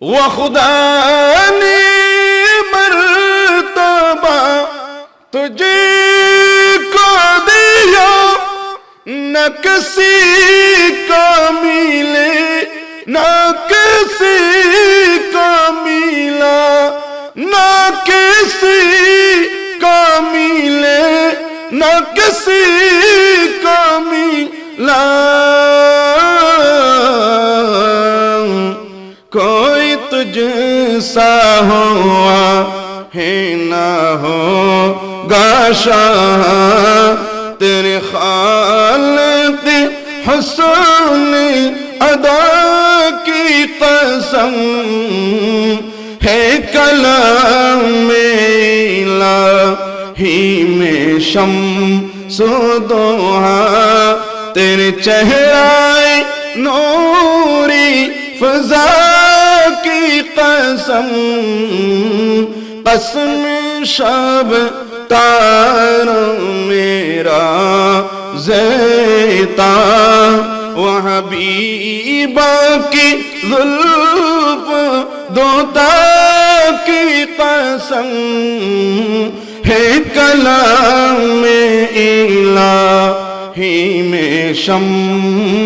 वो खुदा ने मर्तबा तुझे को दिया, न किसी को मिले न किसी को मिला, न किसी को मिले न किसी को मिला। कोई तुझसा हुआ है ना होगा शाह, तेरे खालिक हुस्न अदा की कसम है। कलाम इलाही में शम्स-ओ-दोहा, तेरे चेहरे नूरी फ़ज़ा की कसम, कसम शब तारों मेरा ज़ेता, वो हबीबा की ज़ुल्फ़ दोता की कसम है। कलाम इलाही में शम्स-ओ-दोहा।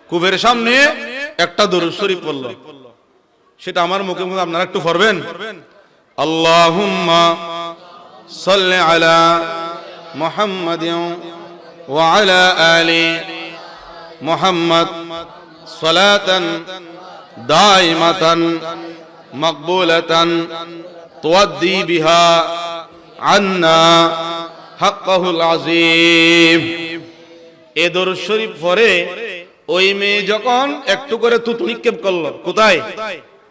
কুফের সামনে একটা দরুদ শরীফ পড়ল, সেটা আমার মুখে মুখে আপনারা একটু পড়বেন। আল্লাহুম্মা সাল্লি আলা মুহাম্মাদিন ওয়া আলা আলি মুহাম্মাদ সালাতান দাইমাতান মাকবুলাতান তুআদ্দি বিহা আন্না হাক্কাহুল আযীম। এই দরুদ শরীফ পড়ে ওই মেয়ে যখন একটু করে তুতু নিক্ষেপ করলো, কোথায়?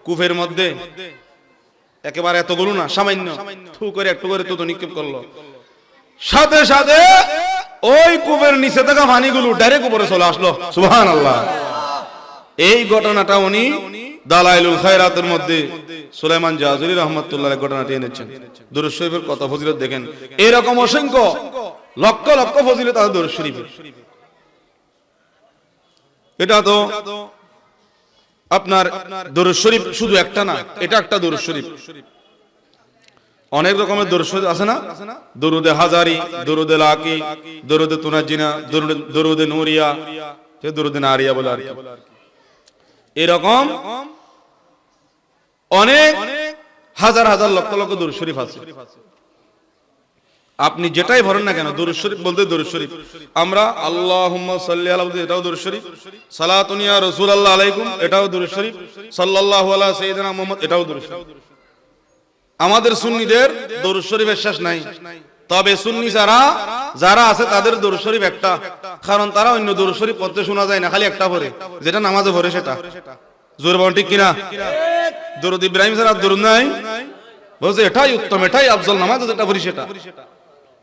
কূপের মধ্যে। একেবারে এতগুলো না, সামান্য থু করে একটু করে তুতু নিক্ষেপ করলো, সাথে সাথে ওই কূপের নিচে থাকা পানিগুলো ডাইরেক্ট উপরে চলে আসলো। সুবহানাল্লাহ। এই ঘটনাটা উনি দালাইলুল খায়রাতের মধ্যে সুলাইমান জাযুরি রাহমাতুল্লাহ আলাইহি ঘটনাটি এনেছেন। দরুদ শরীফের কত ফজিলত দেখেন, এরকম অসংখ্য লক্ষ লক্ষ ফজিলত আছে দরুদ শরীফের। এটা তো আপনার দরুদ শরীফ শুধু একটা না, এটা একটা দরুদ শরীফ। অনেক রকমের দরুদ শরীফ আছে না? দরুদে হাজারি, দরুদে লাকি, দরুদে তুনাজিনা, দরুদে নূরিয়া, দরুদে নারিয়া বলে আর কি। এরকম অনেক হাজার হাজার লক্ষ লক্ষ দরুদ শরীফ আছে। আপনি যেটাই ভরেন না কেন, দরুদ শরীফ বলতে দরুদ শরীফ। আমরা আল্লাহুম্মা সাল্লি আলা বলতে এটাও দরুদ শরীফ, সালাতুন ইয়া রাসূলুল্লাহ আলাইকুম এটাও দরুদ শরীফ, সাল্লাল্লাহু আলা সাইয়্যিদিনা মুহাম্মদ এটাও দরুদ শরীফ। আমাদের সুন্নিদের দরুদ শরীফের শেষ নাই। তবে সুন্নি যারা আছে তাদের দরুদ শরীফ একটা, কারণ তারা অন্য দরুদ শরীফ পড়তে শোনা যায় না, খালি একটা পড়ে, যেটা নামাজে পড়ে সেটা। জোরে বলেন ঠিক কিনা? দরুদ ইব্রাহিম ছাড়া দরুদ নাই, বলছে এটাই উত্তম, এটাই আফজল, নামাজে যেটা পড়ি সেটা।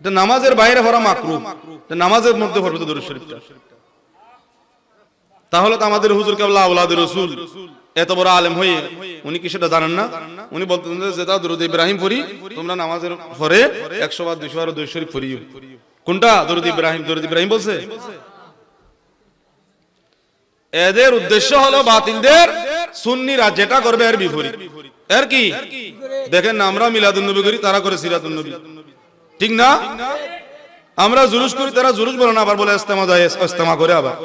এটা নামাজের বাইরে পড়া মাকরুহ, এটা নামাজের মধ্যে পড়বে তো দরুদ শরীফটা। তাহলে তো আমাদের হুজুর কেবলা আওলাদুর রাসূল এত বড় আলেম হয়ে উনি কি সেটা জানেন না? উনি বলতেন যে যেটা দরুদ ইব্রাহিম পড়ি তোমরা নামাজের পরে 100 বার 200 বার দরুদ শরীফ পড়িও। কোনটা? দরুদ ইব্রাহিম। দরুদ ইব্রাহিম বলছে। এদের উদ্দেশ্য হলো বাতিলদের, সুন্নিরা যেটা করবে এর বিপরীত। এর কি দেখেন না, আমরা মিলাদুন নবী করি, তারা করে সিরাতুন নবী, ঠিক না? আমরা জুলুস করি, তারা জুলুস বলে না, আবার বলে ইস্তেমা যায়, ইস্তেমা করে আবার,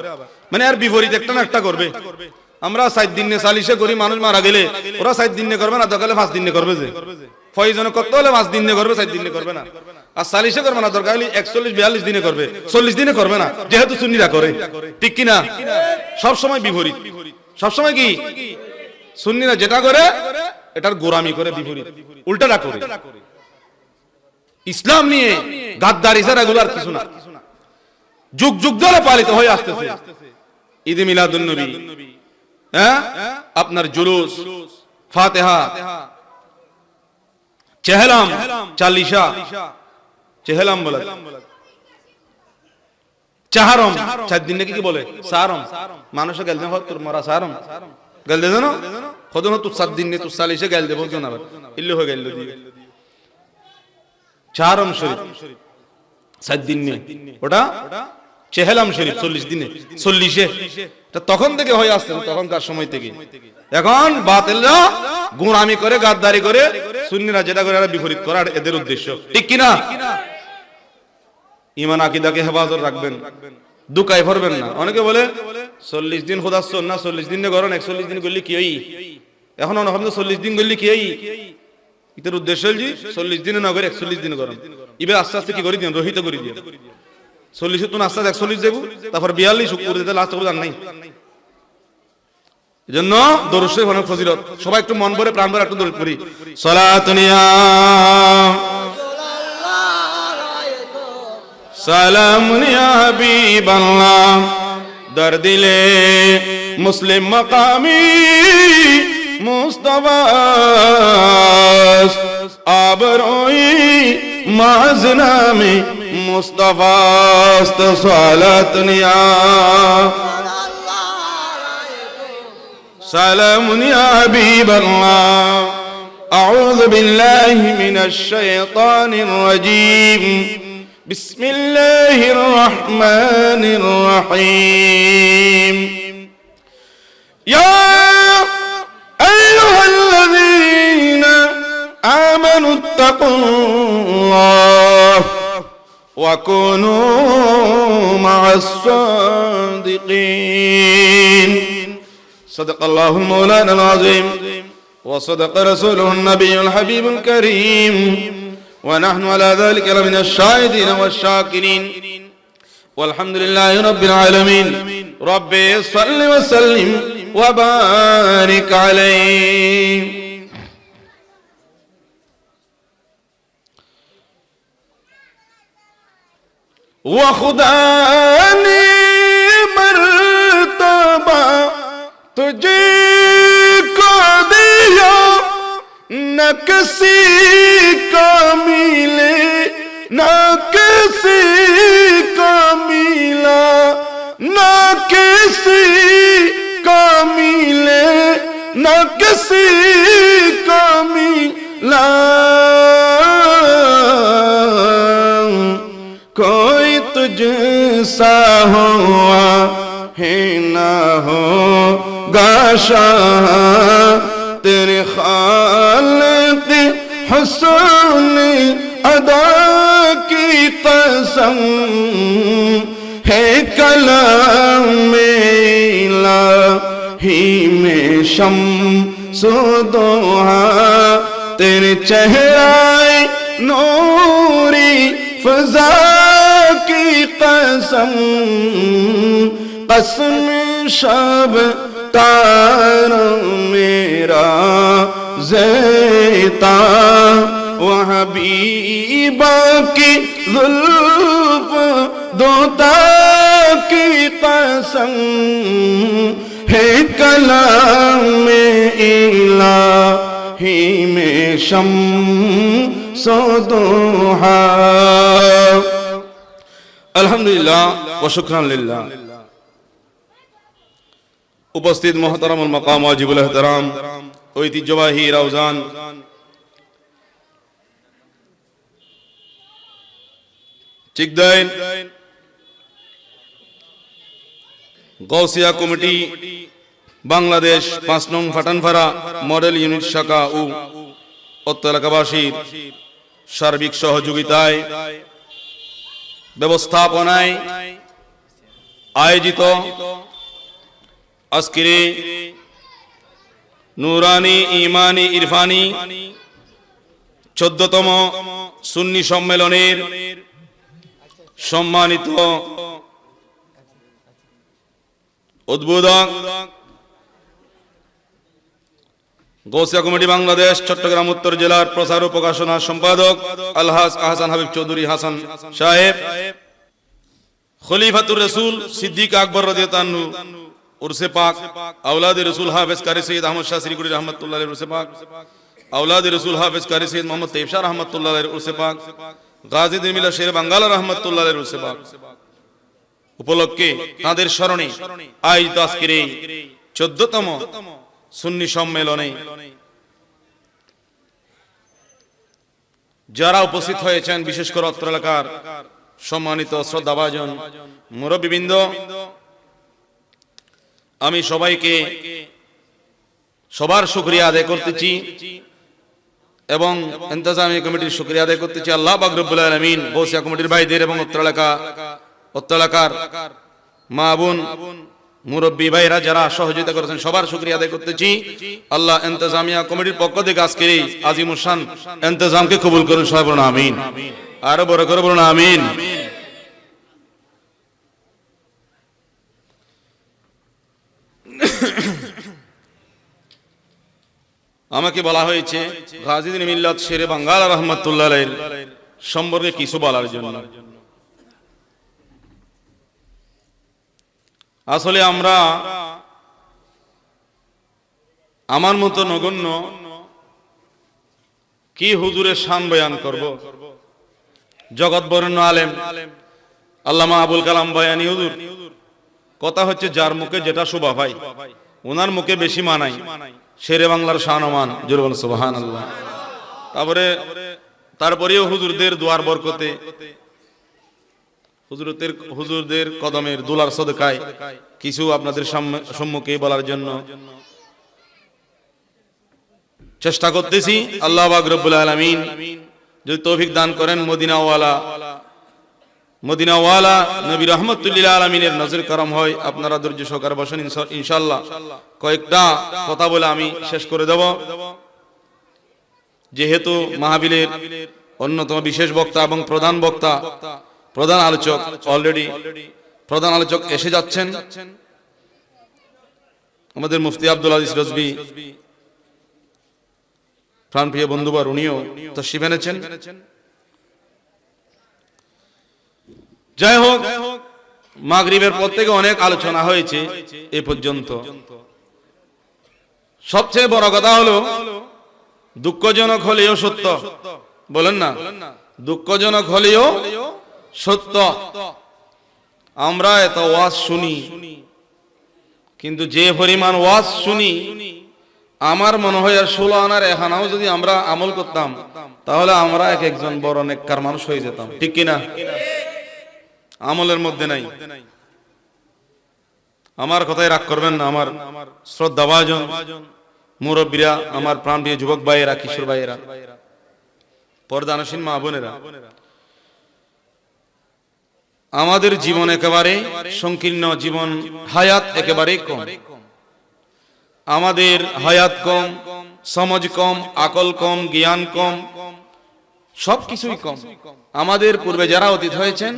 মানে এর বিপরীত একটা না একটা করবে। আমরা 7 দিনে সালিশে করি, মানুষ মারা গেলে ওরা 7 দিনে করবে না, দরকার হলে 5 দিনে করবে। যে ফয়জন করতে হলে 5 দিনে করবে, 7 দিনে করবে না। আর সালিশে করবে না, দরকার হলে 41-42 দিনে করবে, 40 দিনে করবে না, যেহেতু সুন্নিরা করে, ঠিক কি না? সব সময় বিপরীত। সব সময় কি সুন্নিরা যেটা করে এটার গোরামি করে, বিপরীত উল্টাটা করে। ইসলাম নিয়ে গাদ্দারি ছাড়া এগুলো আর কিছু না, যুগ যুগ ধরে পালিত হয়ে আসতেছে। ঈদে মিলাদুন নবী, হ্যাঁ, আপনার জুলুস, ফাতিহা, চেহলাম, চালিশা, চেহলাম বলে, চাহারম, 4 দিন নাকি কি বলে, সারম, মানুষে গেল দেন তোর মরা সারম গেল দে জানো, কত না তুই 7 দিন নে তুই চালিশে গেল দে বলছো না, ইল্লো হয়ে গেল দিয়ে চাহারম শরীফ 7 দিন নে, ওটা চেহলাম শরীফ 40 দিনে, 40-এ এটা তখন থেকে হয়ে আসছে, তখনকার সময় থেকে। এখন বাতিলরা গোঁড়ামি করে, গাদ্দারি করে, সুন্নিরা যেটা করে এরা বিপরীত করার এদের উদ্দেশ্য, ঠিক কিনা? ঈমান আকীদাকে হেফাজত রাখবেন, দুকায় ভরবেন না। অনেকে বলে 40 দিন খোদার সুন্নাহ 40 দিন করেন, 41 দিন করলে কি হই? এখন অনেক 40 দিন করলে কি হই? এটার উদ্দেশ্য হল যে 40 দিনে না করে 41 দিন করেন। এবার আস্তে আস্তে কি করে দিন, রহিত করে দিন। 40 তুন আস্তে আস্তে 41 যাবো, তারপর 42 করে দিতে লাস্ট জান নাই। এজন্য দরুদ শরীফ অনেক ফজিলত, সবাই একটু মন ভরে প্রাণ ভরে একটু দরুদ পড়ি। সালাতুন ইয়া সালামুন ইয়া হাবিবাল্লাহ, দর দিলে মুসলিম মাকামি মুস্তাফা আবরোই মাজনামে মুস্তাফা সালাতুন ইয়া সালামুন ইয়া হাবিবাল্লাহ। আউযু বিল্লাহি মিনাশ শাইতানির রাজীম। বিসমিল্লাহির রহমানির রহিম। ইয়া আইয়ুহাল্লাযীনা আমানুত্তাকুল্লাহ ওয়া কুনু মা'আস সাদিকিন। সাদাকাল্লাহুল মাওলানাল আযীম ওয়া সাদাকা রাসূলুহুন নাবিয়্যুল হাবিবুল কারীম ওয়া নাহনু আলা যালিকা লামিনাশ শাহিদিন ওয়াশ শাকিরিন ওয়ালহামদুলিল্লাহি রাব্বিল আলামিন। রাব্বি সাল্লি ওয়া সাল্লিম ওয়া বারিক আলাইহি। ওয়া খুদা নে মর্তবা तुझे को दिया न किसी को मिले, न किसी को मिला, न किसी को मिले, न किसी को मिला। कोई तुझसा हुआ है ना हो गाशाह, तेरे खालिक हुस्न अदा की कसम है, कलाम इलाही में शम्स दोहा, तेरे चेहरे नूरी फज़ा की कसम, कसम शब तार मेरा ज़ैता व हबीबा की ज़ुल्फ़ दोता की कसम है, कलाम इलाही में शम्स दोहा। अल्हम्दुलिल्लाह व शुक्रान लिल्लाह। উপস্থিত মুহতারামুল মাকাম ওয়াজিবুল ইহতারাম ঐতিহ্যবাহী রাউজান চিকদাইন গৌসিয়া কমিটি বাংলাদেশ ৫ নং ফাটানপাড়া মডেল ইউনিট শাখা ও অত্র এলাকাবাসীর সার্বিক সহযোগিতায় ব্যবস্থাপনায় আয়োজিত আজকের নুরানি ইমানি ইরফানি 14তম সুন্নি সম্মেলনের সম্মানিত উদ্বোধক গৌসিয়া কমিটি বাংলাদেশ চট্টগ্রাম উত্তর জেলার প্রচার ও প্রকাশনা সম্পাদক আলহাজ আহসান হাবিব চৌধুরী হাসান সাহেব, খলিফাতুর রাসূল সিদ্দিক আকবর রাদিয়াল্লাহু আনহু উরসে পাক, আওলাদ রসুল হাফেজ কারি সৈয়দ আহমদ শাহ শ্রীকুরি রহমতুল্লাহ আলাইহির উরসে পাক, আওলাদ রসুল হাফেজ কারি সৈয়দ মোহাম্মদ তৈয়ব শাহ রহমতুল্লাহ আলাইহির উরসে পাক, গাজী দিমিলা শের বাঙ্গালা রহমতুল্লাহ আলাইহির উরসে পাক উপলক্ষে তাদের স্মরণে আয়োজিত আজকের এই 14তম সুন্নি সম্মেলনে যারা উপস্থিত হয়েছেন, বিশেষ করে অত্র এলাকার সম্মানিত শ্রদ্ধাভাজন মুরব্বিবৃন্দ, আমি সবাইকে সবার শুকরিয়া আদায় করতেছি এবং ইন্তজামি কমিটির শুকরিয়া আদায় করতেছি। আল্লাহ পাক রব্বুল আলামিন বৌসিয়া কমিটির ভাইদের এবং উত্তরালাকার মা বোন মুরব্বী ভাইরা যারা সহযোগিতা করেছেন সবার শুকরিয়া আদায় করতেছি। আল্লাহ ইন্তজামিয়া কমিটির পক্ষ থেকে আজকের এই আজিমুল শান ইন্তজামকে কবুল করুন। সবাই বলুন আমিন। আরো বড় করে বলুন আমিন। আমাকে বলা হয়েছে গাজীউদ্দিন মিল্লাত শেরে বাঙ্গাল রাহমাতুল্লাহ আলাইহির সম্পর্কে কিছু বলার জন্য। আসলে আমরা আমার মতো নগণ্য কি হুজুরের শান বয়ান করব। জগৎ বরেণ্য আলেম আল্লামা আবুল কালাম বয়ানী হুজুর, কথা হচ্ছে যার মুখে যেটা শোভা পায় ওনার মুখে বেশি মানাই। শেরে বাংলার শানমান জোরে বলেন সুবহানাল্লাহ। তারপরেও হুজুরদের দোয়ার বরকতে হুজুরদের কদমের দুলার সদকায় কিছু আপনাদের সম্মুখে বলার জন্য চেষ্টা করতেছি। আল্লাহ পাক রব্বুল আলামিন যদি তৌফিক দান করেন, মদিনাওয়ালা নবী রাহমাতুল্লিল আলামিনের নজর করম হয়, আপনারা ধৈর্য সহকারে বসেন। ইনশাআল্লাহ কয়েকটা কথা বলে আমি শেষ করে দেব। যেহেতু মাহফিলের অন্যতম বিশেষ বক্তা এবং প্রধান আলোচক অলরেডি প্রধান আলোচক এসে যাচ্ছেন, আমাদের মুফতি আব্দুল আজিজ রজভী প্রাণপ্রিয় বন্ধুবার, উনিও তাশরীফ এনেছেন। যাই হোক, মাগরিবের পর থেকে অনেক আলোচনা হয়েছে এ পর্যন্ত। সবচেয়ে বড় কথা হলো দুঃখজনক হলেও সত্য, বলেন না, দুঃখজনক হলেও সত্য। আমরা এত ওয়াজ শুনি, কিন্তু যে পরিমাণ ওয়াজ শুনি আমার মনে হয় আর 16 আনার 1 আনাও যদি আমরা আমল করতাম তাহলে আমরা একজন বড় নেককার মানুষ হয়ে যেতাম। ঠিক কিনা? আমলের মধ্যে নাই। আমার কথাই রাগ করবেন না আমার শ্রদ্ধাভাজন মুরব্বীরা, আমার প্রাণপ্রিয় যুবক ভাইয়েরা, কিশোর ভাইয়েরা, পর্দানসীন মা বোনেরা, আমাদের জীবন একেবারে সংকীর্ণ, জীবন হায়াত একেবারে কম। আমাদের হায়াত কম, সমাজ কম, আকল কম, জ্ঞান কম, সবকিছুই কম। আমাদের পূর্বে যারা অতীত হয়েছেন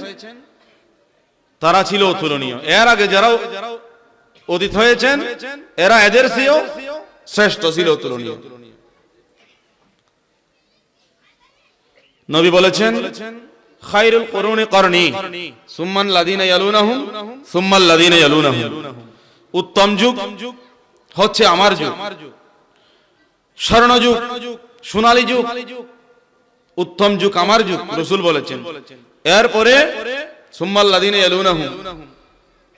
তারা ছিল অতুলনীয়। এর আগে যারা অতীত হয়েছেন এরা এদের চেয়েও শ্রেষ্ঠ ছিল, অতুলনীয়। নবী বলেছেন খায়রুল কুরুনি করনি সুম্মান লাযিনা ইয়ালুনাহুম সুম্মাল লাযিনা ইয়ালুনাহুম। উত্তম যুগ হচ্ছে আমার যুগ, স্বর্ণ যুগ, সোনালী যুগ, উত্তম যুগ আমার যুগ, রাসূল বলেছেন। এরপরে সুম্মাল লাযিনা ইয়ালুনাহুম,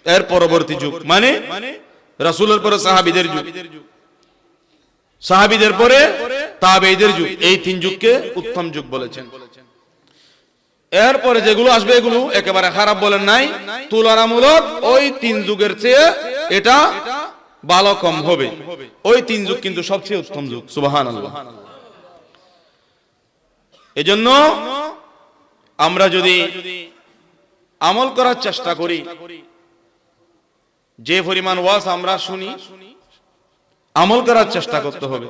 এর পরবর্তী যুগ মানে রাসূলের পরে সাহাবীদের যুগ, সাহাবীদের পরে তাবেঈদের যুগ। এই 3 যুগকে উত্তম যুগ বলেছেন। এরপরে যেগুলো আসবে এগুলো একেবারে খারাপ বলেন নাই, তুলনামূলক ওই 3 যুগের চেয়ে এটা ভালো কম হবে। ওই 3 যুগ কিন্তু সবচেয়ে উত্তম যুগ। সুবহানাল্লাহ। এজন্য আমরা যদি আমল করার চেষ্টা করি, যে পরিমাণ ওয়াজ আমরা শুনি আমল করার চেষ্টা করতে হবে।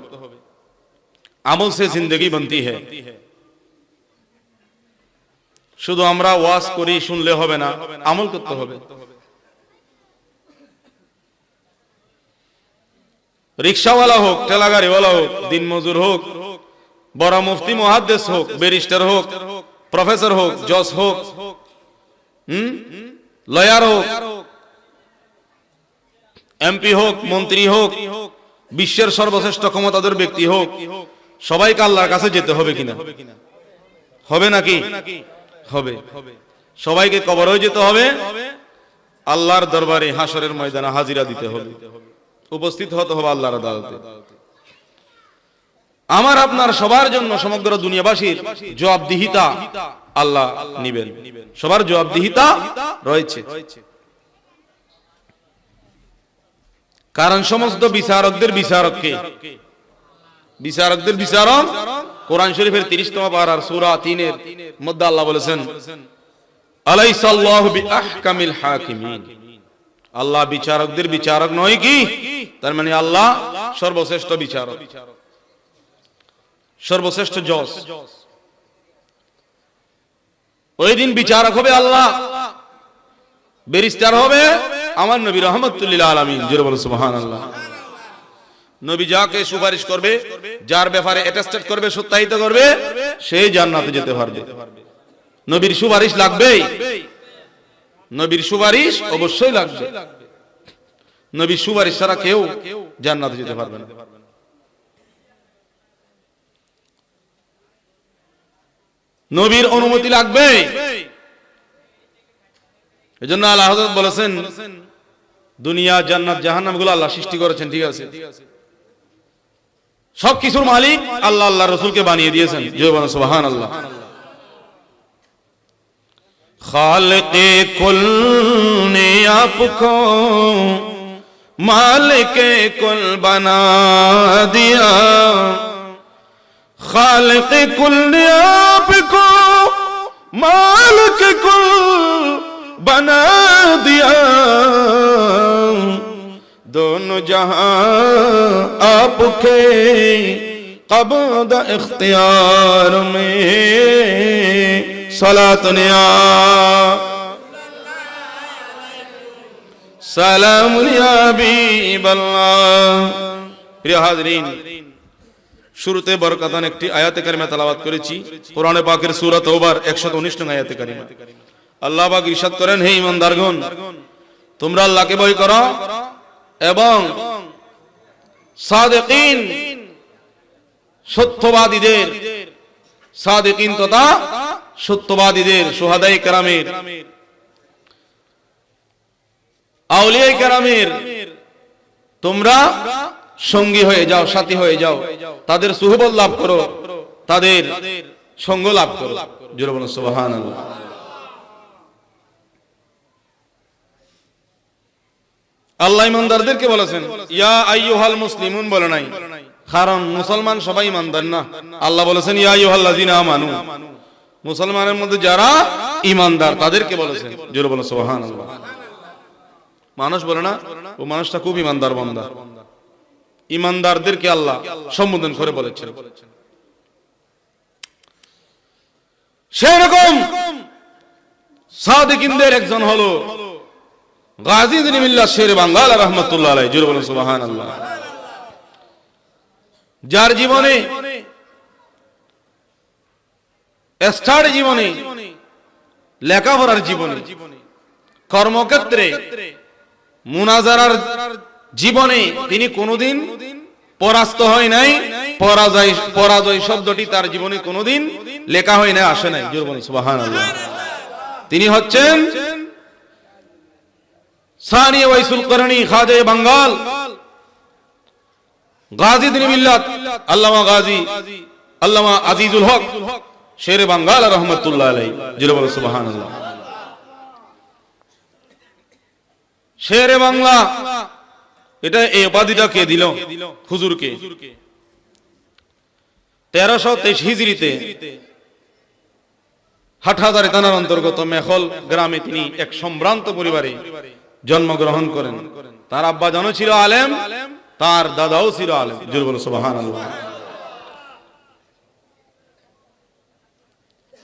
আমল সে জিন্দগি বনতি है। শুধু আমরা ওয়াজ করি শুনলে হবে না, আমল করতে হবে। রিকশাওয়ালা হোক, ঠেলাগাড়িওয়ালা হোক, দিনমজুর হোক, বড় মুফতি মুহাদ্দিস হোক, ব্যারিস্টার হোক, প্রফেসর হোক, জজ হোক, লয়ার হোক, এমপি হোক, মন্ত্রী হোক, বিশ্বের সর্বশ্রেষ্ঠ ক্ষমতাধর ব্যক্তি হোক, সবাইকে আল্লাহর কাছে যেতে হবে কিনা? হবে নাকি? হবে। সবাইকে কবরেও যেতে হবে, আল্লাহর দরবারে হাসরের ময়দানে হাজিরা দিতে হবে, উপস্থিত হতে হবে আল্লাহর আদালতে। আমার আপনার সবার জন্য সমগ্র দুনিয়াবাসীর জবাবদিহিতা আল্লাহ নিবেন, সবার জবাবদিহিতা রয়েছে। কারণ সমস্ত বিচারকদের বিচারককে, বিচারকদের বিচারক কোরআন শরীফের 30তম পারার সূরা 3-এর মধ্যে আল্লাহ বলেছেন, আলাইসাল্লাহু বিআহকামিল হাকিমিন, আল্লাহ বিচারকদের বিচারক নয় কি? তার মানে আল্লাহ সর্বশ্রেষ্ঠ বিচারক, সর্বশ্রেষ্ঠ জজ। ওই দিন বিচারক হবে আল্লাহ, ব্যারিস্টার হবে আমার নবী রাহমাতুল লিল আলামিন। জোরে বলো সুবহানাল্লাহ। নবী যাকে সুপারিশ করবে, যার ব্যাপারে অ্যাটেস্টেড করবে, সত্যায়িত করবে, সেই জান্নাতে যেতে পারবে। নবীর সুপারিশ লাগবেই, নবীর সুপারিশ অবশ্যই লাগবে। নবীর সুপারিশ ছাড়া কেউ জান্নাতে যেতে পারবে না। নবীর অনুমতি লাগবে। এজন্য আল্লাহ হযরত বলেছেন, দুনিয়া, জান্নাত, জাহান্নাম গুলো আল্লাহ সৃষ্টি করেছেন, ঠিক আছে, সবকিছুর মালিক আল্লাহ, আল্লাহ রাসূলকে বানিয়ে দিয়েছেন। জয় বলো সুবহানাল্লাহ। খালিকে কুল ने आपको मालिके कुल बना दिया, खालिके कुल ने आपको मालिके कुल बना दिया, दोनों जहां आपके कब्ज़ इख्तियार में सलातनिया সালাম ইয়া হাবিবাল্লাহ। প্রিয় হাজরিন, শুরুতে বরকতান একটি আয়াতে কারিমা তেলাওয়াত করেছি, কোরআনে পাকের সূরা তাওবার 119 নং আয়াতে কারিমা। আল্লাহ পাক ইরশাদ করেন, হে ঈমানদারগণ, তোমরা আল্লাহকে ভয় করো এবং সাদিকিন, সত্যবাদীদের, সাদিকিন তথা সত্যবাদীদের, শুহাদায়ে কেরামের, আউলিয়ায়ে কেরামের তোমরা সঙ্গী হয়ে যাও, সাথী হয়ে যাও, তাদের সুহবত লাভ করো, তাদের সঙ্গ লাভ করো। জোরে বলুন সুবহানাল্লাহ। আল্লাহ ইমানদারদেরকে বলেছেন ইয়া আইয়ুহাল মুসলিমুন, বলে নাই, কারণ মুসলমান সবাই ইমানদার না। আল্লাহ বলেছেন ইয়া আইয়ুহাল্লাযিনা আমানু, মুসলমানের মধ্যে যারা ইমানদার তাদেরকে বলেছেন। জোরে বলুন সুবহানাল্লাহ। মানুষ বলে না ও মানুষটা খুব ইমানদার বান্দা, ইমানদারদেরকে আল্লাহ সম্বোধন করে বলেছেন। সেরকম সাদিকিনদের একজন হলো গাজী ইবনে মিল্লাত শেরে বাঙ্গাল রাহমাতুল্লাহ আলাইহি। জোরে বলুন সুবহানাল্লাহ। যার জীবনে, স্টাডি জীবনে, লেখাপড়ার জীবনে, কর্মক্ষেত্রে, মুনাজারার জীবনে তিনি কোনোদিন পরাস্ত হয় নাই। পরাজয় শব্দটি তার জীবনে কোনোদিন লেখা হয় না, আসে নাই। জোরে বলুন সুবহানাল্লাহ। তিনি হচ্ছেন সানি ওয়াইসুল করনি, খাজা বাঙ্গাল, গাজী ইবনে মিল্লাত আল্লামা গাজী আল্লামা আজিজুল হক শেরে বাঙ্গাল রাহমাতুল্লাহ আলাইহি। জোরে বলুন সুবহানাল্লাহ। শেরে বাংলা, এটা এই উপাধিটা কে দিল? হুজুরকে। 1323 হিজরিতে হাটহাজারী থানার অন্তর্গত মেখল গ্রামে তিনি এক সম্ভ্রান্ত পরিবারে জন্মগ্রহণ করেন। তার আব্বা জানো ছিল আলেম, তার দাদাও ছিল আলেম। জোরে বলুন সুবহানাল্লাহ।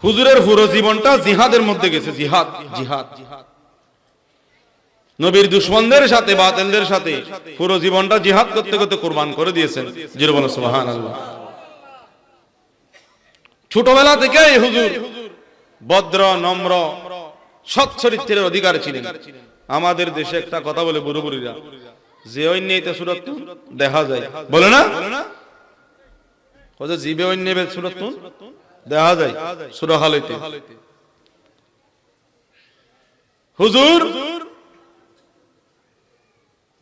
হুজুরের পুরো জীবনটা জিহাদের মধ্যে গেছে, জিহাদ, জিহাদ, নবীর দুশমনদের সাথে, বাতিলদের সাথে পুরো জীবনটা জিহাদ করতে করতে কুরবান করে দিয়েছেন। জোরে বলুন সুবহানাল্লাহ। ছোটবেলা থেকে হুজুর ভদ্র, নম্র, সৎ চরিত্রের অধিকারী ছিলেন। আমাদের দেশে একটা কথা বলে বুড়ো বুড়িরা, যে অন্যায়তে সুরত দেখা যায়, বলে না, জিবে অন্যায় সুরত দেখা যায় সূরা হালাইতে। হুজুর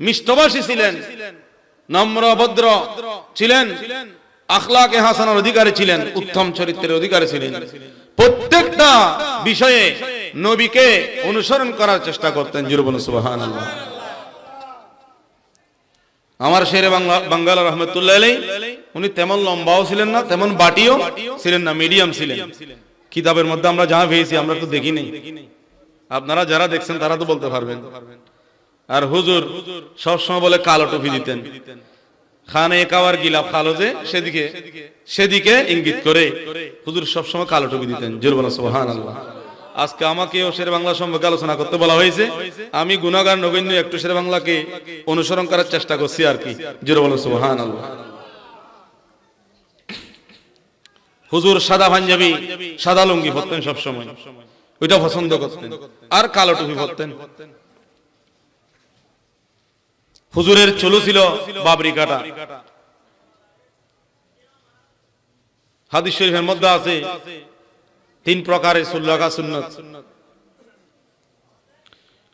মিষ্টভাষী ছিলেন, নম্র ভদ্র ছিলেন, আখলাকে হাসানার অধিকারী ছিলেন, উত্তম চরিত্রের অধিকারী ছিলেন। প্রত্যেকটা বিষয়ে নবীকে অনুসরণ করার চেষ্টা করতেন। জোরে বলুন সুবহানাল্লাহ। আমার শেরে বাঙ্গালা রহমতুল্লাহ আলাইহি, উনি তেমন লম্বাও ছিলেন না, তেমন বাটিও ছিলেন না, মিডিয়াম ছিলেন। কিতাবের মধ্যে আমরা যা পেয়েছি, আমরা তো দেখি নাই, আপনারা যারা দেখছেন তারা তো বলতে পারবেন। আর হুজুর সবসময় বলে কালো টুপি দিতেন, খানে কাওয়ার গিলাফ খালো যে সেদিকে ইঙ্গিত করে হুজুর সবসময় কালো টুপি দিতেন। জোরে বলেন সুবহানাল্লাহ। আজকে আমাকেও শেরে বাংলা সম্পর্কে আলোচনা করতে বলা হয়েছে, আমি গুনাহগার নগণ্য একটু শেরে বাংলাকে অনুসরণ করার চেষ্টা করছি আর কি। জোরে বলেন সুবহানাল্লাহ। হুজুর সাদা পাঞ্জাবি, সাদা লুঙ্গি পরতেন সবসময়, ওইটা পছন্দ করতেন, আর কালো টুপি পরতেন। হুজুরের চুলও ছিল বাবরি কাটা। হাদিস শরীফের মধ্যে আছে 3 প্রকারের চুল রাখা সুন্নাত।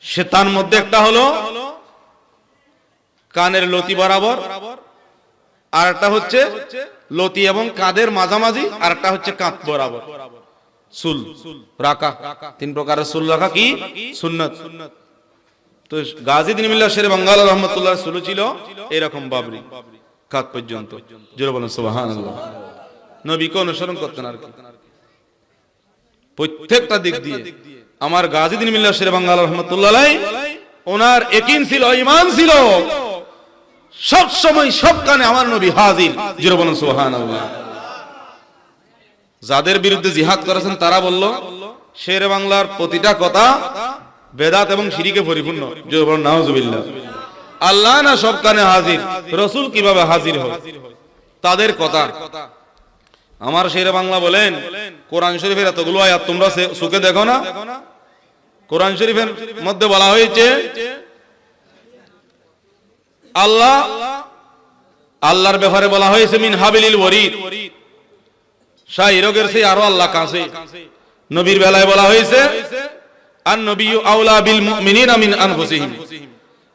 সে তার মধ্যে একটা হলো কানের লতি বরাবর, আর একটা হচ্ছে লতি এবং কাঁধের মাঝামাঝি, আর একটা হচ্ছে কাঁধ বরাবর চুল রাখা। 3 প্রকারের চুল রাখা কি সুন্নাত। তো গাজী দিন মিল্লাহ শেরে বাঙ্গালা রহমতুল্লাহ চুল ছিল এরকম বাবরি কাঁধ পর্যন্ত। জোরে বলেন সুবহানাল্লাহ। নবীকে অনুসরণ করতেন আর কি প্রত্যেকটা দিক দিয়ে। আমার গাজী দিন মিল্লাহ শেরে বাঙ্গালা রহমতুল্লাহ আলাইহি, ওনার ইয়াকিন ছিল, ঈমান ছিল, সব সময় সব কানে আমার নবী হাজির। জোরে বলেন সুবহানাল্লাহ। যাদের বিরুদ্ধে জিহাদ করেছেন তারা বলল শেরে বাংলার প্রতিটা কথা বেদাত এবং শিরকে পরিপূর্ণ। জোরে বলেন নাউজুবিল্লাহ। আল্লাহ না সব কানে হাজির, রাসূল কিভাবে হাজির হয়, তাদের কথা। আমার শেরে বাংলা বলেন, কোরআন শরীফের এতগুলো আয়াত তোমরা চোখে দেখো না? কোরআন শরীফের মধ্যে বলা হয়েছে আল্লাহর ব্যাপারে বলা হয়েছে মিন হাবিলিল ওয়ারিদ, শাহীরগের চেয়ে আরো আল্লাহ কাছে। নবীর বেলায় বলা হয়েছে আন নবিয়্যু আওলা বিল মুমিনিনা মিন আনফুসিহিম,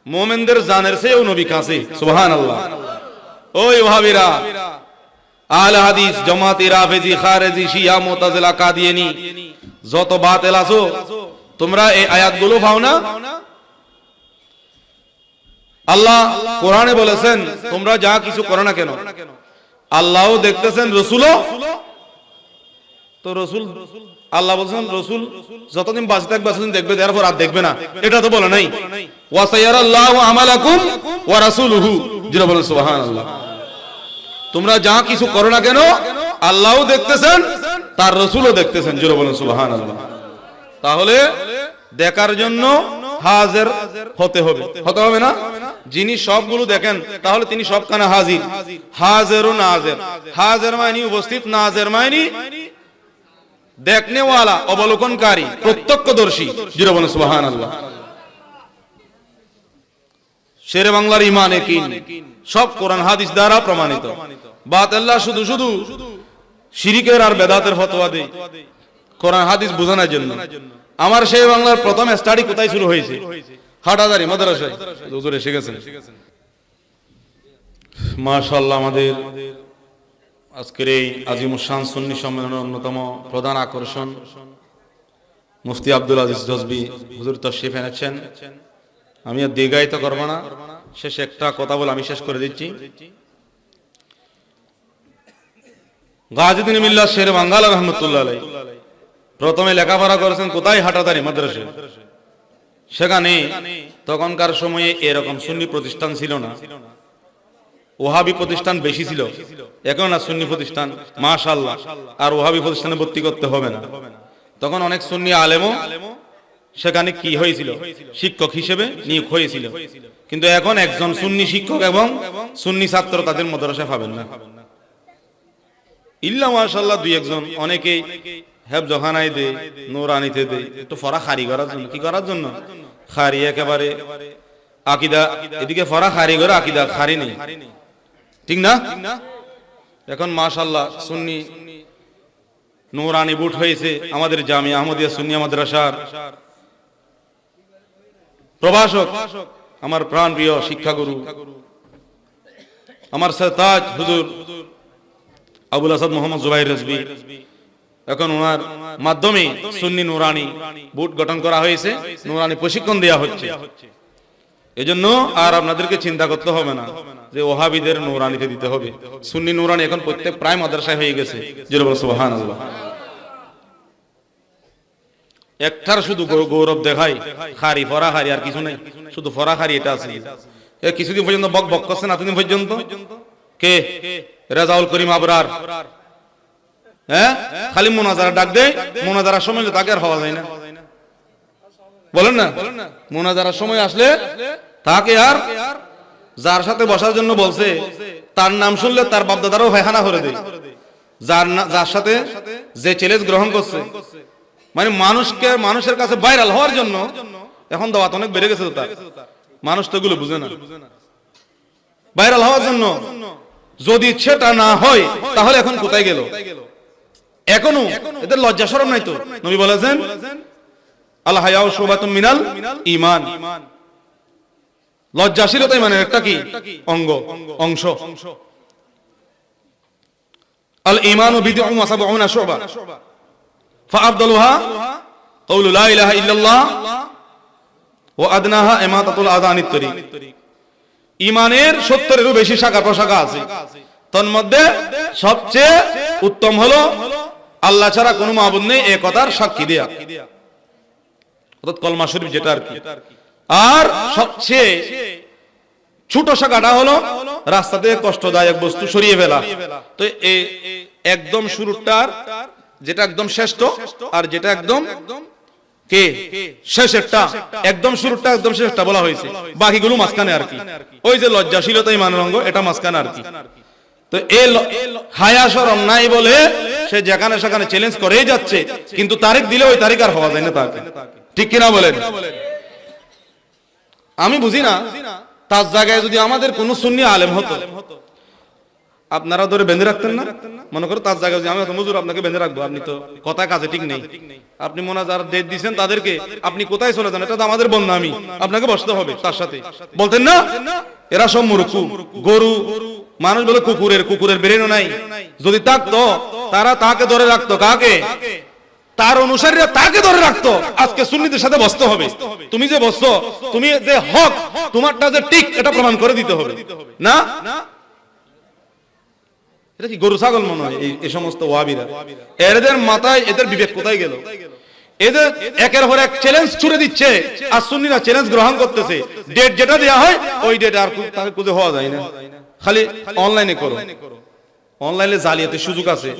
মুমিনদের জানের চেয়েও নবী কাছে। সুবহানাল্লাহ। ওই ওয়াহাবিরা, আহলে হাদিস, জামাতি, রাফেজি, খারেজি, শিয়া, মুতাজিলা, কাদিয়ানি, যত বাতিল আছো, তোমরা এই আয়াতগুলো পাও না? আল্লাহ কোরআনে বলেছেন তোমরা যা কিছু করো না কেন আল্লাহও দেখতেছেন, রাসূলও। তো রাসূল, আল্লাহ বলেছেন রাসূল যতদিন বাঁচে থাকবে ততদিন দেখবে, এরপর আর দেখবে না, এটা তো বলে নাই। ওয়া সায়ারাল্লাহু আমালাকুম ওয়া রাসূলুহু। জোরে বলেন সুবহানাল্লাহ। তোমরা যা কিছু করো না কেন আল্লাহও দেখতেছেন, তার রাসূলও দেখতেছেন। জোরে বলেন সুবহানাল্লাহ। তাহলে দেখার জন্য হাজির হতে হবে না? যিনি সবগুলো দেখেন তাহলে তিনি সব কানে হাজির। হাজির ও নাজির, হাজির মানে উপস্থিত, নাজির মানে দেখনেওয়ালা, অবলোকনকারী, প্রত্যক্ষদর্শী। জোরে বলেন সুবহানাল্লাহ। শেরে বাংলার ঈমান ইয়াকিন সব কোরআন হাদিস দ্বারা প্রমাণিত। বাতিল্লাহ শুধু শিরকের আর বেদাতের ফতোয়া দেয় কোরআন হাদিস বোঝানোর জন্য। আমার শেরে বাংলার প্রথম স্টাডি কোথায় শুরু হয়েছে? হাটাজারি মাদ্রাসায় হুজুর এসে গেছেন। মাশাআল্লাহ। আমাদের আজকের এই আজিমুস শান সুন্নি সম্মেলনের অন্যতম প্রধান আকর্ষণ মুফতি আব্দুল আজিজ জজবি হুজুর তাশরীফ এনেছেন। আমি আর দীর্ঘায়িত করব না, শেষে একটা কথা বলে আমি শেষ করে দিচ্ছি। গাজী দিন মিল্লাহ শেরে বাঙ্গালা রহমতুল্লাহ আলাইহি প্রথমে লেখাপড়া করেছেন কোথায়? হাটাজারি মাদ্রাসায়। সেখানে তখনকার সময়ে এরকম সুন্নি প্রতিষ্ঠান ছিল না, ওহাবি প্রতিষ্ঠান বেশি ছিল। এখন না সুন্নি প্রতিষ্ঠান মাশাআল্লাহ, আর ওহাবি প্রতিষ্ঠানে ভর্তি করতে হবে না। তখন অনেক সুন্নি আলেমও সেখানে কি হয়েছিল, শিক্ষক হিসেবে নিয়োগ হয়েছিল। কিন্তু এখন একজন সুন্নি শিক্ষক এবং সুন্নি ছাত্র তাদের মাদ্রাসায় পাবেন না, ইল্লা মাশাআল্লাহ দুই একজন। অনেকেই হেফজখানায় দেয়, নূরানিতে দেয়, একটু ফরা খারি করার জন্য। কি করার জন্য? খারি একেবারে আকীদা, এদিকে ফরা খারি করে আকীদা খারি নেই, ঠিক না? এখন মাশাআল্লাহ সুন্নি নূরানি বুট হয়েছে। আমাদের জামিয়া আহমদিয়া সুন্নিয়া মাদ্রাসার প্রভাষক, আমার প্রাণ প্রিয় শিক্ষাগুরু, আমার সরতাজ হুজুর আবুল আসাদ মোহাম্মদ জুবাইর রিজভী, এখন ওনার মাধ্যমে সুন্নি নূরানি বুট গঠন করা হয়েছে, নূরানি প্রশিক্ষণ দেওয়া হচ্ছে। এজন্য আর আপনাদেরকে চিন্তা করতে হবে না যে ওহাবিদের নূরানিতে দিতে হবে। সুন্নি নূরানি এখন প্রত্যেক প্রায় মাদ্রাসায় হয়ে গেছে। সুবহানাল্লাহ। একটার শুধু গৌরব দেখাই, খারি ফরা খারি, আর কিছু নাই, শুধু ফরা খারি এটা আছে। কিছুদিন পর্যন্ত বক বক করছে না, এতদিন পর্যন্ত কে? রেজাউল করিম আবরার। হ্যাঁ, খালি মোনাজারা ডাক দেয়, মোনাজারার সময় তাকে আর হওয়া যায় না, বলেন না? মোনাজারার সময় আসলে তাকে আর, যার সাথে বসার জন্য বলছে তার নাম শুনলে তার বাপদাদারও ফায়খানা করে দেয়। যার সাথে যে চ্যালেঞ্জ গ্রহণ করছে, মানে মানুষের কাছে ভাইরাল হওয়ার জন্য এখন দাওয়াত অনেক বেড়ে গেছে। তার মানুষ তো এগুলো বুঝে না। ভাইরাল হওয়ার জন্য যদি সেটা না হয় তাহলে এখন কোথায় গেল? এখনো এদের লজ্জা শরম নাই তো? নবী বলেছেন আল হায়াউ শুবাতুম মিনাল ঈমান। লজ্জাশীলতা ইমানের একটা কি অংশ। আল ঈমানু বিদ'উন ওয়া সাব'উনা শুবা ফাআফদালুহা কাউলু লা ইলাহা ইল্লাল্লাহ ওয়া আদনাহা ইমাতাতুল আযা আনিত তরিক। ঈমানের 70-এরও বেশি শাখা প্রশাখা আছে। তন্মধ্যে সবচেয়ে উত্তম হলো আল্লাহ ছাড়া কোনো মাবুদ নেই এই কথার সাক্ষী দেয়া, অর্থাৎ কলমা শরীফ যেটা আর কি। আর সবচেয়ে ছোট শাখাটা হলো রাস্তাতে কষ্টদায়ক বস্তু সরিয়ে ফেলা। তো এই একদম শুরুটার যেটা একদম শ্রেষ্ঠ, আর যেটা একদম কে শেষেরটা, একদম শুরুটা একদম শেষটা বলা হয়েছে, বাকিগুলো মাঝখানে আর কি। ওই যে লজ্জাশীলতা ইমানের অঙ্গ, এটা মাঝখানে আর কি। তো এই হায়া শরম নাই বলে সে যেখানে সেখানে চ্যালেঞ্জ করেই যাচ্ছে, কিন্তু তারিখ দিলে ওই তারিখ আর হওয়া যায় না তাকে, ঠিক কিনা বলেন? আমি বুঝি না, তার জায়গায় যদি আমাদের কোন সুন্নি আলেম হতো, আপনারা ধরে বেঁধে রাখতেন না? মনে করো তার জায়গায় যদি আমি হুজুর আপনাকে বেঁধে রাখবো, আপনি তো কথা কাজে ঠিক নেই, আপনি মোনাজার ডেট দিয়েছেন তাদেরকে, আপনি কোথায় চলে যান? এটা তো আমাদের বন্ধু, আমি আপনাকে বসতে হবে তার সাথে, বলতেন না? এরা সব মুরুক্কু গরু। মানুষ বলে কুকুরের ব্রেনও নাই। যদি থাকতো তারা তাকে ধরে রাখতো, কাকে? তার অনুসারীরা তাকে ধরে রাখতো। আজকে সুন্নিদের সাথে বসতে হবে, তুমি যে বসছো, তুমি যে হক, তোমারটা যে ঠিক, এটা প্রমাণ করে দিতে হবে না? এটা কি গরু ছাগল মনে হয় এই সমস্ত ওয়াহাবিরা? এদের মাথায় এদের বিবেক কোথায় গেল? এদের একের পর এক চ্যালেঞ্জ ছুড়ে দিচ্ছে, আর সুন্নিরা চ্যালেঞ্জ গ্রহণ করতেছে। ডেট যেটা দেয়া হয় ওই ডেট আর তাকে খুঁজে হওয়া যায় না। খালি অনলাইনে করো। অনলাইনে জালিয়াতির সুযোগ আছে।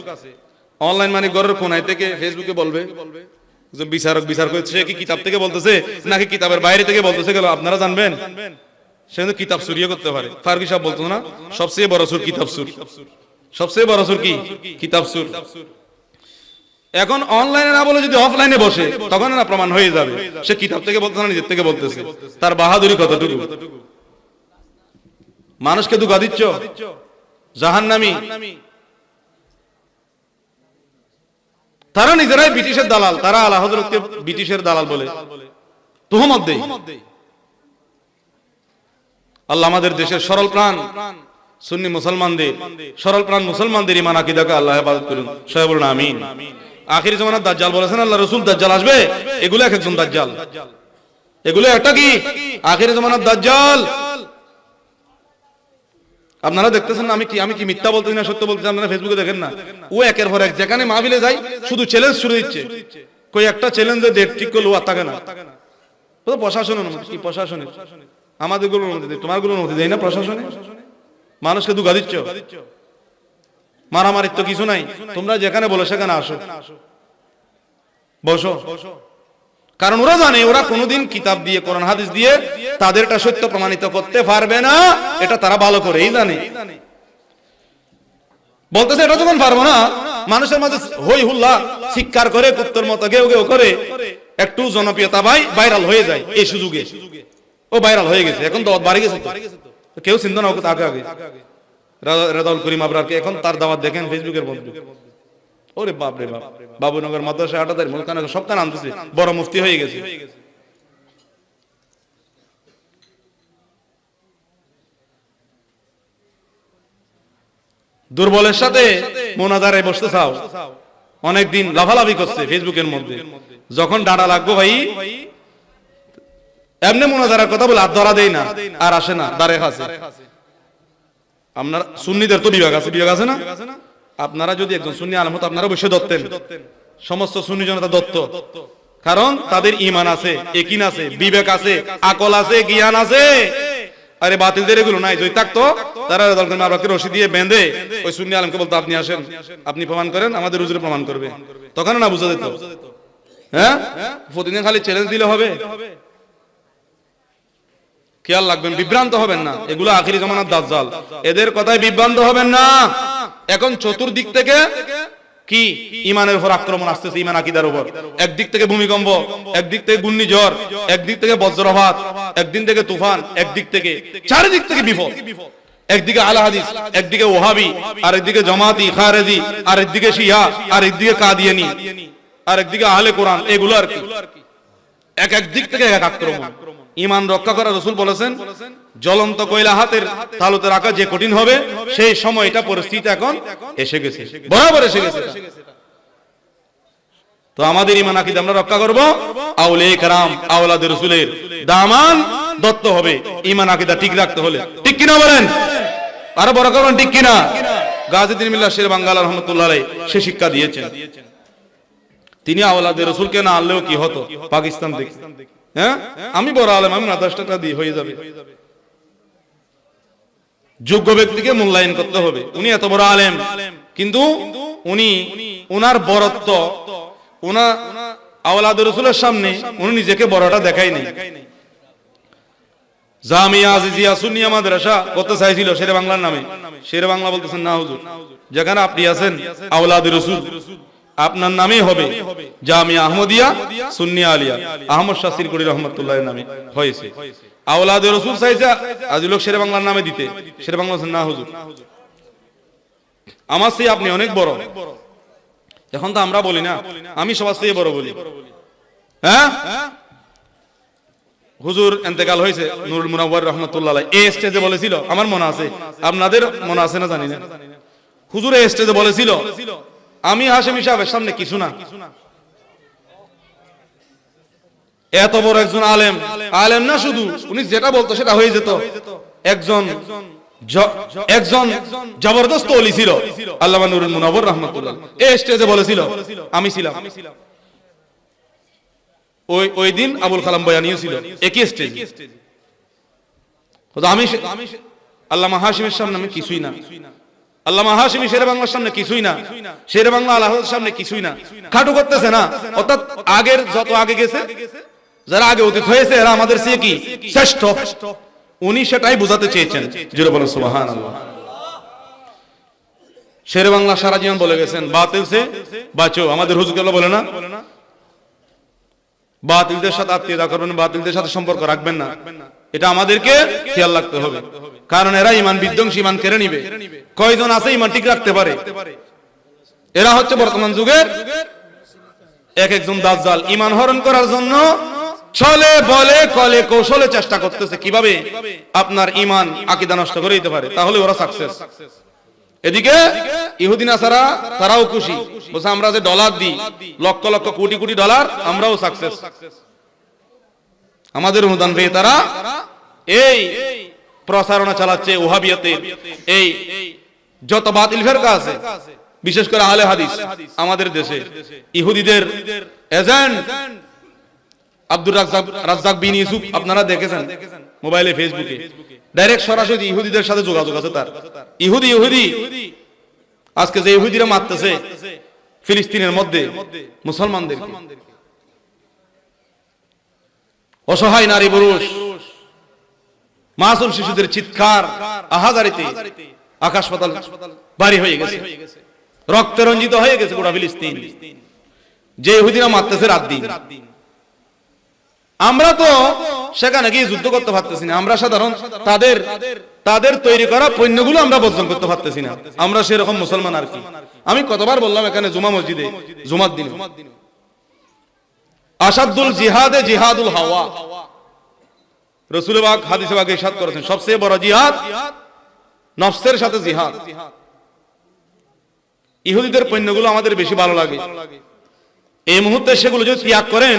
অনলাইন মানে ঘরের কোনায় থেকে ফেসবুকে বলবে যে বিচারক বিচার করছে, সে কি কিতাব থেকে বলতেছে নাকি কিতাবের বাইরে থেকে বলতেছে, গেল আপনারা জানবেন। সে কিন্তু কিতাব চুরিও করতে পারে। ফারুকী সাহেব বলতো না, সবচেয়ে বড় সুর কিতাব সুর। সবচেয়ে বড় সুর কি? কিতাব সুর। এখন অনলাইনে না বলে যদি অফলাইনে বসে, তখন না প্রমাণ হয়ে যাবে সে কিতাব থেকে বলতেছে না নিজের থেকে বলতেছে। তার বাহাদুরি কতটুকু! মানুষকে ধোঁকা দিচ্ছ, জাহান্নামী। তারা নিজেরাই ব্রিটিশের দালাল, তারা আলা হযরতকে ব্রিটিশের দালাল বলে তুহমত দেয়। আল্লাহ আমাদের দেশের সরল প্রাণ সুন্নি মুসলমানদের, সরল প্রাণ মুসলমানদের ঈমান আকীদাকে আল্লাহ হেফাজত করুন। সবাই বলুন আমিন। আখির জামানার দাজ্জাল বলেছেন আল্লাহ রাসূল, দাজ্জাল আসবে। এগুলো এক একজন দাজ্জাল, এগুলো একটা কি? আখির জামানার দাজ্জাল। আপনারা দেখতেছেন না আমি কি মিথ্যা বলতেছি না সত্য বলতেছি? আপনারা ফেসবুকে দেখেন না, ও একের পর এক যেখানে মাহফিলে যায় শুধু চ্যালেঞ্জ ছুড়ে দিচ্ছে। কই একটা চ্যালেঞ্জে ডেট ঠিক করলো আর থাকে না। তো প্রশাসনের অনুমতি কি? প্রশাসনের আমাদের গুলোর অনুমতি দেয়, তোমার গুলোর অনুমতি দেয় না প্রশাসনে? মানুষকে ধোঁকা দিচ্ছ। মারামারির তো কিছু নাই, তোমরা যেখানে বলো সেখানে আসো, বসো। কারণ ওরা জানে ওরা কোনোদিন কিতাব দিয়ে, কোরআন হাদিস দিয়ে তাদেরটা সত্য প্রমাণিত করতে পারবে না, এটা তারা ভালো করেই জানে। বলতেছে এটা যখন পারবো না, মানুষের মাঝে হই হুল্লা চিৎকার করে, কুত্তর মতো গেউ গেউ করে একটু জনপ্রিয়তা ভাইরাল হয়ে যায়। এই সুযোগে ও ভাইরাল হয়ে গেছে, এখন তো বাড়ি গেছে, তো কেউ চিন্তা না আগে আগে রেজাউল করিম আবরারকে এখন তার দাওয়াত দেখেন ফেসবুকের মধ্যে। ওরে বাপ রে বাপ, বাবুনগর মাদ্রাসা আটাদারি মুলকানা সবখানে আনতেছে, বড় মুফতি হয়ে গেছে। দুর্বলের সাথে মোনাজারে বসতে চাও, অনেকদিন লাফালাফি করছে ফেসবুকের মধ্যে, যখন ডাটা লাগবো ভাই এমনি মুনাজারার কথা বলে আর ধরা দেই না, আর আসে না, দাঁড়ে আছে। আপনার সুন্নিদের তো বিভাগ আছে না? আপনারা যদি একজন সুন্নি আলেম হতো, আপনারা বসে ধরতেন, সমস্ত সুন্নি জনতা দত্ত। কারণ তাদের ঈমান আছে, ইয়াকিন আছে, বিবেক আছে, আকল আছে, জ্ঞান আছে। আরে বাতিলদের এগুলো নাই। যদি থাকতো তারা দলকে মারবাকে রশি দিয়ে বেঁধে ওই সুন্নি আলেমকে বলতো, আপনি আসেন, আপনি প্রমাণ করেন, আমাদের হুজুর প্রমাণ করবে। তখন না বুঝা যেত। হ্যাঁ, প্রতিদিন খালি চ্যালেঞ্জ দিলে হবে? খেয়াল রাখবেন, বিভ্রান্ত হবেন না। এগুলো আখিরি জামানার দাজ্জাল, এদের কথায় বিভ্রান্ত হবেন না। এখন চতুর্দিক থেকে কি ইমানের উপর আক্রমণ আসতেছে, ইমান আকীদার উপর। একদিক থেকে ভূমিকম্প, একদিক থেকে ঘূর্ণিঝড়, একদিক থেকে বজ্রপাত, একদিন থেকে তুফান, একদিক থেকে চারিদিক থেকে বিপদ। একদিকে আহলে হাদিস, একদিকে ওহাবি, আর একদিকে জামাতি খারেজি, আর একদিকে শিয়া, আর একদিকে কাদিয়ানি, আর একদিকে আহলে কোরআন। এগুলো আর কি এক এক দিক থেকে এক আক্রমণ। ঈমান রক্ষা করা রাসূল বলেছেন, জ্বলন্ত কয়লা হাতের তালুতে রাখা যে কঠিন হবে, সেই সময়টা পরিস্থিতি এখন এসে গেছে, বরাবর এসে গেছে। তো আমাদের ঈমান আকীদা আমরা রক্ষা করব, আউলিয়া কেরাম আওলাদ রাসূলের দামান দত্ত হবে। ঈমান আকীদা ঠিক রাখতে হলে, ঠিক কিনা বলেন? আরো বড় করবেন, ঠিক কিনা? গাজীউদ্দিন মিল্লাহ শের বাঙ্গালা রহমাতুল্লাহ আলাইহি সে শিক্ষা দিয়েছেন। তিনি আওলাদ রাসূলকে না আনলেও কি হতো পাকিস্তান থেকে। হ্যাঁ, আমি বড় আলেম, আমি মাদ্রাসাটা দিয়ে হয়ে যাবে। যোগ্য ব্যক্তিকে মূল্যায়ন করতে হবে। উনি এত বড় আলেম, কিন্তু উনি ওনার বড়ত্ব, ওনার আওলাদ রাসূলের সামনে উনি নিজেকে বড়টা দেখাই নাই। জামিয়া আজিজিয়া সুন্নিয়া মাদ্রাসা করতে চাইছিল শেরে বাংলার নামে। শেরে বাংলা বলতেছেন, না হুজুর, যেখানে আপনি আছেন আওলাদ রাসূল, আপনার নামেই হবে জামিয়া আহমদিয়া সুন্নিয়া আলিয়া। আহমদ শাহ সিরকুরি রহমাতুল্লাহের নামে হয়েছে। আওলাদ রাসূল চাইছে আজ লোক শেরে বাংলার নামে দিতে। শেরে বাংলা বলছেন, না হুজুর, আমার চেয়ে আপনি অনেক বড়। এখন তো আমরা বলি না, আমি সবার চেয়ে বড় বলি। হ্যাঁ, হুজুর ইন্তেকাল হয়েছে নুরুল মুনাওয়ার রহমাতুল্লাহ আলাইহি এই স্টেজে বলেছিল, আমার মনে আছে, আপনাদের মনে আছে না জানি না, হুজুর এই স্টেজে বলেছিল, আমি হাশেমি সাহেবের সামনে কিছু না। এত বড় একজন আলেম, আলেম না শুধু, উনি যেটা বলতো সেটা হয়ে যেত। একজন জবরদস্ত ওলি ছিল আল্লামা নুরুল মুনাওয়ার রাহমাতুল্লাহ। এই স্টেজে বলেছিল, আমি ছিলাম। ওই দিন আবুল কালাম বয়ানিও ছিল একই স্টেজে। আমি আল্লামা হাশিমের সামনে আমি কিছুই না। আল্লামা হাশিমি শেরে বাংলার সামনে কিছুই না। শেরে বাংলা আল্লাহর সামনে কিছুই না। খাটু করতেছে না, অর্থাৎ আগের যত আগে গেছে, যারা আগে অতীত হয়েছে, এরা আমাদের চেয়ে কি শ্রেষ্ঠ। উনি সেটাই বোঝাতে চেয়েছেন। জোরে বলেন সুবহানাল্লাহ। শেরে বাংলা সারা জীবন বলে গেছেন, বাতিল সে বাঁচো। আমাদের হুজুরকে বলে না, বাতিলদের সাথে আত্মীয়তা করবেন, বাতিলদের সাথে সম্পর্ক রাখবেন না। এটা আমাদেরকে খেয়াল রাখতে হবে, কারণ এরা ঈমান বিধ্বংসী, ঈমান কেড়ে নিবে। কয়জন আছে ঈমান ঠিক রাখতে পারে? এরা হচ্ছে বর্তমান যুগের এক একজন দাজ্জাল। ঈমান হরণ করার জন্য ছলে বলে কলে কৌশলে চেষ্টা করতেছে কিভাবে আপনার ঈমান আকীদা নষ্ট করে দিতে পারে, তাহলে ওরা সাকসেস। এদিকে ইহুদি নাসারা তারাও খুশি, বলছে আমরা যে ডলার দিই, লক্ষ লক্ষ কোটি কোটি ডলার, আমরাও সাকসেস। আমাদের অনুদান পেয়ে তারা এই প্রচারণা চালাচ্ছে ওহাবিয়াতের। এই যত বাতিল ফেরকা আছে, বিশেষ করে আহলে হাদিস আমাদের দেশে, ইহুদিদের এজেন্ট আব্দুর রাজ্জাক বিন ইউসুফ, আপনারা দেখেছেন মোবাইলে, ফেসবুকে, ডাইরেক্ট সরাসরি ইহুদিদের সাথে যোগাযোগ আছে তার। ইহুদি আজকে যে ইহুদিরা মারতেছে ফিলিস্তিনের মধ্যে মুসলমানদের, অসহায় নারী পুরুষ, মাসুম শিশুদের চিৎকার আহাজারিতে আকাশ পাতাল ভারী হয়ে গেছে, রক্তে রঞ্জিত হয়ে গেছে গোটা ফিলিস্তিন। যে ইহুদিরা মারতেছে রাত দিন, আমরা তো সেখানে গিয়ে যুদ্ধ করতে পারতেছি না। আমরা সাধারণ তাদের তৈরি করা পণ্যগুলো আমরা বর্জন করতে পারতেছি না। আমরা সেরকম মুসলমান আর কি। আমি কতবার বললাম এখানে জুমা মসজিদে, জুমার দিন, আসাদুল জিহাদে জিহাদুল হাওয়া। রাসূল পাক হাদিসে পাকে ইরশাদ করেছেন, সবচেয়ে বড় জিহাদ নফসের সাথে জিহাদ। ইহুদিদের পণ্যগুলো আমাদের বেশি ভালো লাগে। এই মুহূর্তে সেগুলো যদি ত্যাগ করেন,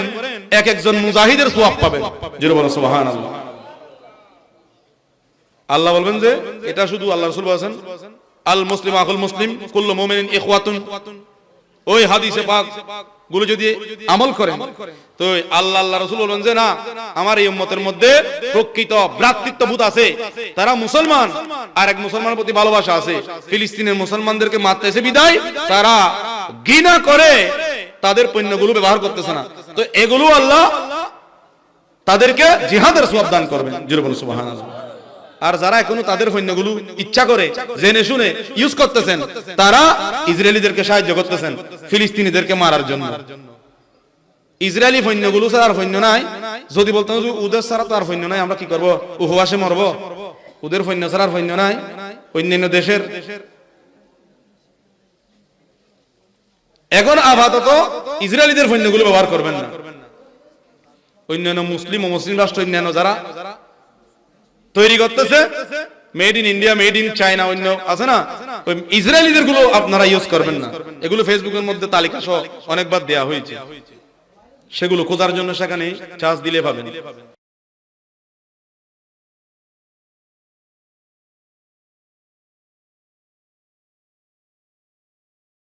এক একজন মুজাহিদের সওয়াব পাবেন। জোরে বলেন সুবহানাল্লাহ। আল্লাহ বলবেন যে এটা শুধু আল্লাহ রাসূল বলেছেন, আল মুসলিম আকুল মুসলিম কুল্লু মুমিনিন ইখওয়াতুন। ওই হাদিসে পাক গুলো যদি আমল করেন তো আল্লাহ রাসূল বলেন যে না, আমার এই উম্মতের মধ্যে প্রকৃত ভ্রাতৃত্ববোধ আছে, তারা মুসলমান, আর এক মুসলমানের প্রতি ভালোবাসা আছে। ফিলিস্তিনের মুসলমানদেরকে মারতেছে বিদায় তারা ঘৃণা করে তাদের পণ্যগুলো ব্যবহার করতেছে না, তো এগুলো আল্লাহ তাদেরকে জিহাদের সওয়াব দান করবেন। জোরে বলুন সুবহানাল্লাহ। আর যারা এখনো তাদের পণ্যগুলো ইচ্ছা করে জেনে শুনে ইউজ করতেছেন, তারা ইসরায়েলিদেরকে সাহায্য করতেছেন ফিলিস্তিনিদেরকে মারার জন্য। ইসরায়েলি পণ্যগুলো ছাড়া আর পণ্য নাই। যদি বলতাম ওদের ছাড়া তো আর পণ্য নাই, আমরা কি করব, উপবাসে মরবো, ওদের পণ্য ছাড়া আর পণ্য নাই অন্যান্য দেশের। এখন আপাতত ইসরায়েলিদের পণ্যগুলো ব্যবহার করবেন না। অন্যান্য মুসলিম ও মুসলিম রাষ্ট্র অন্যান্য যারা তৈরি করতেছে made in India, made in China, অন্য আছে না, ওই ইসরায়েলিদের গুলো আপনারা ইউজ করবেন না। এগুলো ফেসবুকের মধ্যে তালিকা সহ অনেকবার দেয়া হয়েছে, সেগুলো খোঁজার জন্য সেখানে চার্জ দিলে পাবেন।